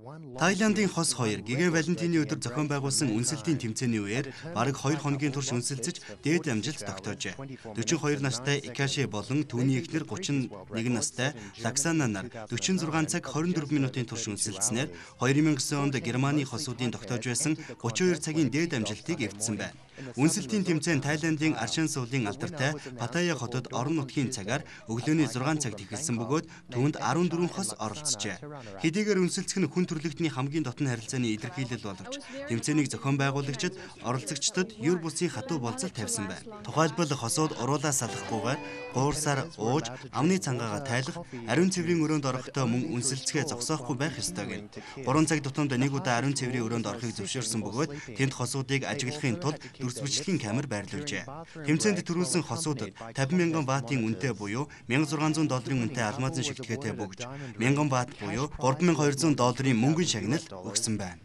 Тайландын хос 2 гигэн Валентины өдөр зохион байгуулсан үнсэлтийн тэмцээний үеэр бараг 2 хоногийн турш үнсэлцэж дээд амжилт тогтоожээ. 42 настай Икаши болон түүний эхнэр 31 настай Лаксана нар 46 цаг 24 минутын турш үнсэлцснээр 2009 онд Германы хосуудын тогтоож байсан 32 цагийн дээд амжилтыг эвдсэн байна. Үнсэлтийн тэмцээн Тайландын Аршан суулын алдартай Паттайя хотод орон нутгийн цагаар өглөөний 6 цагт эхэлсэн бөгөөд түүнд 14 хос оролцжээ. Хэдийгээр үнсэлцэх нь хүн төрөлхтний хамгийн дотн харилцааны илэрхийлэл боловч тэмцээнийг зохион байгуулагчид оролцогчдод юр бусын хатуу болцол тавьсан байна. Тухайлбал хосууд уруулаа салахгүйгээр гуурсаар ууж амны цангаагаа тайлах, ариун цэврийн өрөөнд орохдоо мөн үнсэлцгээ зогсоохгүй байх ёстой гэнэ. 3 цаг тутамд нэг удаа ариун цэврийн өрөөнд орохыг зөвшөөрсөн бөгөөд тэнд хосуудыг ажиглахын тулд дүрс бичлэгийн камер байрлуулжээ. Тэмцээнд төрүүлсэн хосуудад 50,000 баатын үнэтэй буюу $1,600 үнэтэй алмазын шигтгээтэй бөгж 1,000 баат буюу $3,200 мөнгөн шагнал өгсөн байна.